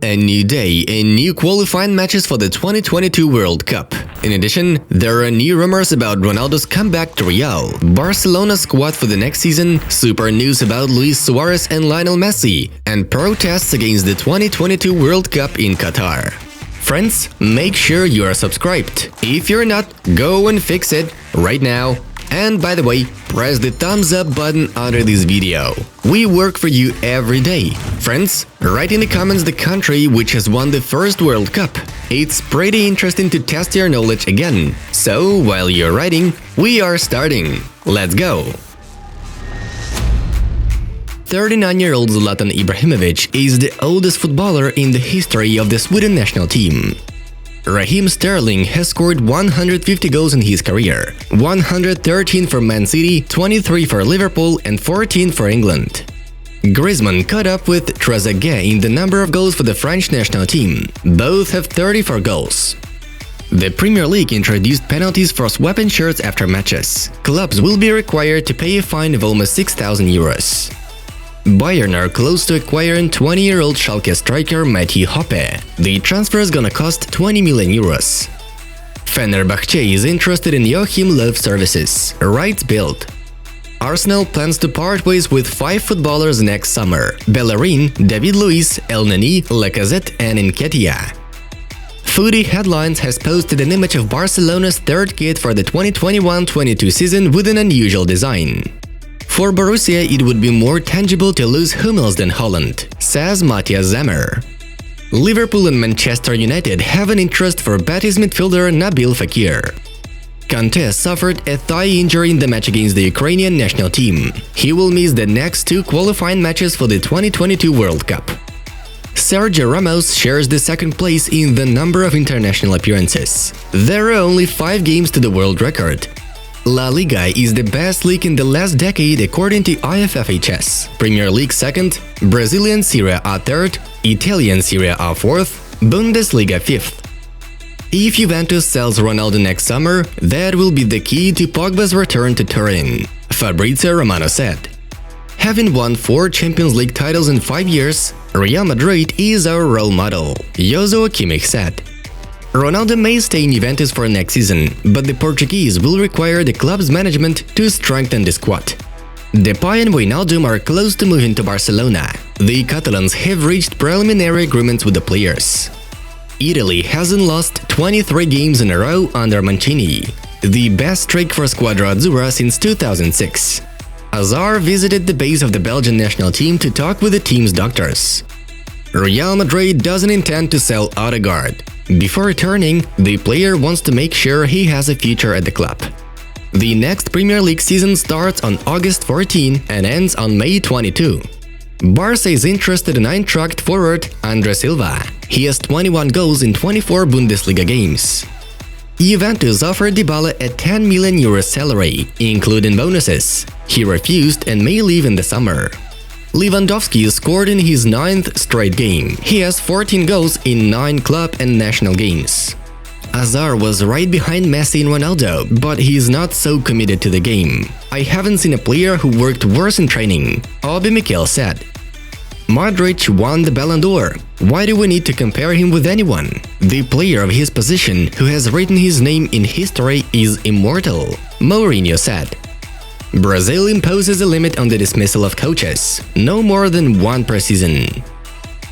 A new day and new qualifying matches for the 2022 World Cup. In addition, there are new rumors about Ronaldo's comeback to Real, Barcelona squad for the next season, super news about Luis Suarez and Lionel Messi, and protests against the 2022 World Cup in Qatar. Friends, make sure you are subscribed. If you're not, go and fix it right now. And by the way, press the thumbs up button under this video. We work for you every day. Friends, write in the comments the country which has won the first World Cup. It's pretty interesting to test your knowledge again. So, while you're writing, we are starting. Let's go! 39-year-old Zlatan Ibrahimovic is the oldest footballer in the history of the Sweden national team. Raheem Sterling has scored 150 goals in his career, 113 for Man City, 23 for Liverpool and 14 for England. Griezmann caught up with Trezeguet in the number of goals for the French national team. Both have 34 goals. The Premier League introduced penalties for swapping shirts after matches. Clubs will be required to pay a fine of almost 6,000 euros. Bayern are close to acquiring 20-year-old Schalke striker Matthew Hoppe. The transfer is gonna cost 20 million euros. Fenerbahce is interested in Joachim Löw's services, writes Bild. Arsenal plans to part ways with 5 footballers next summer: Bellerin, David Luiz, El Neni, Lacazette and Nketiah. Foodie Headlines has posted an image of Barcelona's third kit for the 2021-22 season with an unusual design. For Borussia, it would be more tangible to lose Hummels than Holland, says Matthias Zammer. Liverpool and Manchester United have an interest for Betis midfielder Nabil Fekir. Kanté suffered a thigh injury in the match against the Ukrainian national team. He will miss the next 2 qualifying matches for the 2022 World Cup. Sergio Ramos shares the second place in the number of international appearances. There are only 5 games to the world record. La Liga is the best league in the last decade according to IFFHS, Premier League second, Brazilian Serie A third, Italian Serie A fourth, Bundesliga fifth. If Juventus sells Ronaldo next summer, that will be the key to Pogba's return to Turin, Fabrizio Romano said. Having won 4 Champions League titles in 5 years, Real Madrid is our role model, Joshua Kimmich said. Ronaldo may stay in Juventus for next season, but the Portuguese will require the club's management to strengthen the squad. Depay and Wijnaldum are close to moving to Barcelona. The Catalans have reached preliminary agreements with the players. Italy hasn't lost 23 games in a row under Mancini, the best streak for Squadra Azzurra since 2006. Hazard visited the base of the Belgian national team to talk with the team's doctors. Real Madrid doesn't intend to sell Odegaard. Before returning, the player wants to make sure he has a future at the club. The next Premier League season starts on August 14 and ends on May 22. Barca is interested in Eintracht forward Andre Silva. He has 21 goals in 24 Bundesliga games. Juventus offered Dybala a 10 million euro salary, including bonuses. He refused and may leave in the summer. Lewandowski scored in his 9th straight game. He has 14 goals in 9 club and national games. Hazard was right behind Messi and Ronaldo, but he's not so committed to the game. I haven't seen a player who worked worse in training, Obi Mikel said. Modric won the Ballon d'Or. Why do we need to compare him with anyone? The player of his position who has written his name in history is immortal, Mourinho said. Brazil imposes a limit on the dismissal of coaches, no more than 1 per season.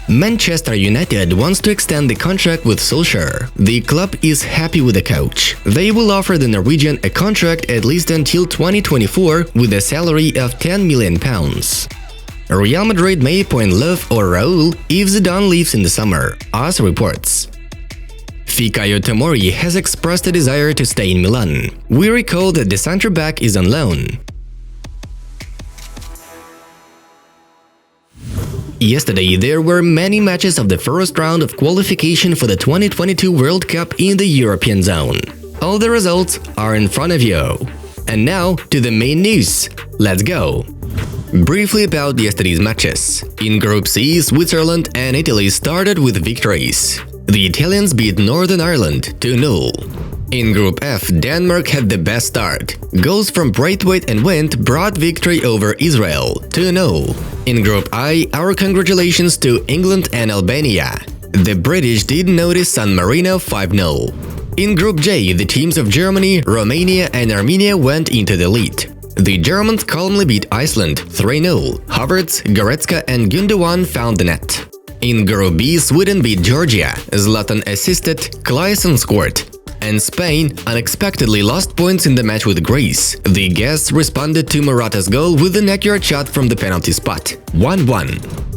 Manchester United wants to extend the contract with Solskjaer. The club is happy with the coach. They will offer the Norwegian a contract at least until 2024 with a salary of £10 million. Real Madrid may appoint Löw or Raul if Zidane leaves in the summer, AS reports. Fikayo Tomori has expressed a desire to stay in Milan. We recall that the centre-back is on loan. Yesterday, there were many matches of the first round of qualification for the 2022 World Cup in the European zone. All the results are in front of you. And now, to the main news. Let's go! Briefly about yesterday's matches. In Group C, Switzerland and Italy started with victories. The Italians beat Northern Ireland 2-0. In Group F, Denmark had the best start. Goals from Braithwaite and Wendt brought victory over Israel 2-0. In Group I, our congratulations to England and Albania. The British did notice San Marino 5-0. In Group J, the teams of Germany, Romania and Armenia went into the lead. The Germans calmly beat Iceland 3-0. Havertz, Goretzka and Gundogan found the net. In Group B, Sweden beat Georgia. Zlatan assisted, Klaesson scored. And Spain unexpectedly lost points in the match with Greece. The guests responded to Morata's goal with an accurate shot from the penalty spot. 1-1.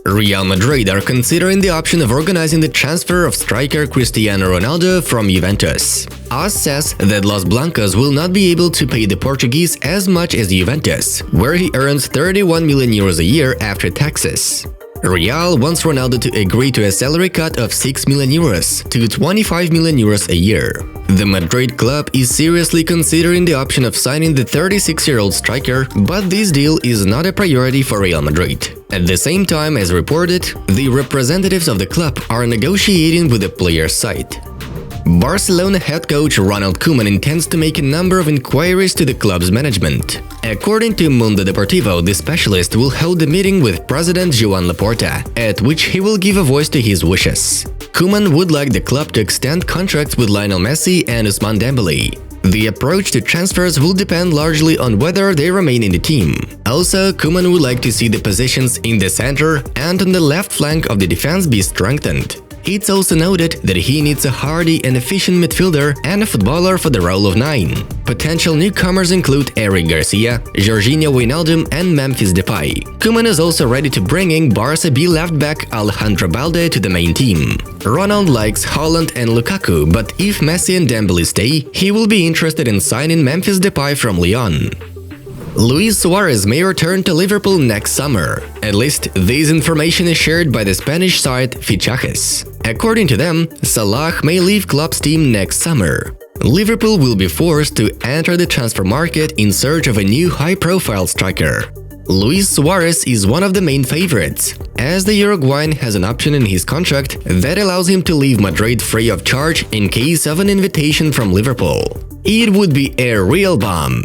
Real Madrid are considering the option of organizing the transfer of striker Cristiano Ronaldo from Juventus. AS says that Los Blancos will not be able to pay the Portuguese as much as Juventus, where he earns 31 million euros a year after taxes. Real wants Ronaldo to agree to a salary cut of 6 million euros to 25 million euros a year. The Madrid club is seriously considering the option of signing the 36-year-old striker, but this deal is not a priority for Real Madrid. At the same time, as reported, the representatives of the club are negotiating with the player's side. Barcelona head coach Ronald Koeman intends to make a number of inquiries to the club's management. According to Mundo Deportivo, the specialist will hold a meeting with President Joan Laporta, at which he will give a voice to his wishes. Koeman would like the club to extend contracts with Lionel Messi and Ousmane Dembele. The approach to transfers will depend largely on whether they remain in the team. Also, Koeman would like to see the positions in the center and on the left flank of the defense be strengthened. It's also noted that he needs a hardy and efficient midfielder and a footballer for the role of 9. Potential newcomers include Eric Garcia, Jorginho Wijnaldum and Memphis Depay. Koeman is also ready to bring in Barca B left-back Alejandro Balde to the main team. Ronald likes Haaland and Lukaku, but if Messi and Dembele stay, he will be interested in signing Memphis Depay from Lyon. Luis Suarez may return to Liverpool next summer. At least, this information is shared by the Spanish site Fichajes. According to them, Salah may leave club's team next summer. Liverpool will be forced to enter the transfer market in search of a new high-profile striker. Luis Suarez is one of the main favorites, as the Uruguayan has an option in his contract that allows him to leave Madrid free of charge in case of an invitation from Liverpool. It would be a real bomb.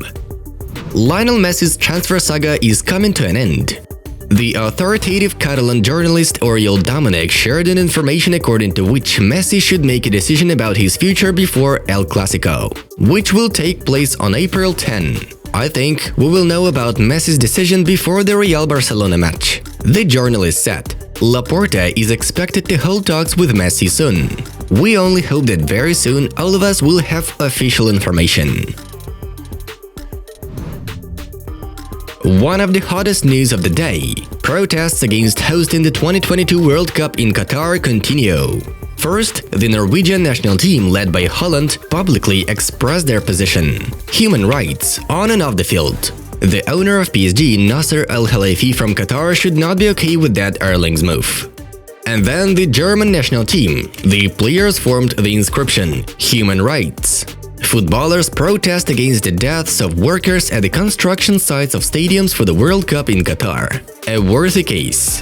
Lionel Messi's transfer saga is coming to an end. The authoritative Catalan journalist Oriol Domènech shared an information according to which Messi should make a decision about his future before El Clásico, which will take place on April 10. I think we will know about Messi's decision before the Real Barcelona match. The journalist said, Laporta is expected to hold talks with Messi soon. We only hope that very soon all of us will have official information. One of the hottest news of the day: protests against hosting the 2022 World Cup in Qatar continue. First, the Norwegian national team led by Holland publicly expressed their position: human rights on and off the field. The owner of PSG, Nasser Al-Khelaifi from Qatar, should not be okay with that Erling's move. And then the German national team. The players formed the inscription, human rights. Footballers protest against the deaths of workers at the construction sites of stadiums for the World Cup in Qatar. A worthy case.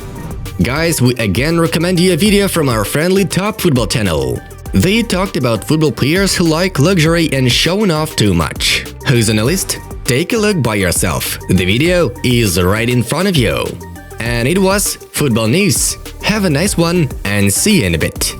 Guys, we again recommend you a video from our friendly Top Football channel. They talked about football players who like luxury and showing off too much. Who's on the list? Take a look by yourself. The video is right in front of you. And it was Football News. Have a nice one and see you in a bit.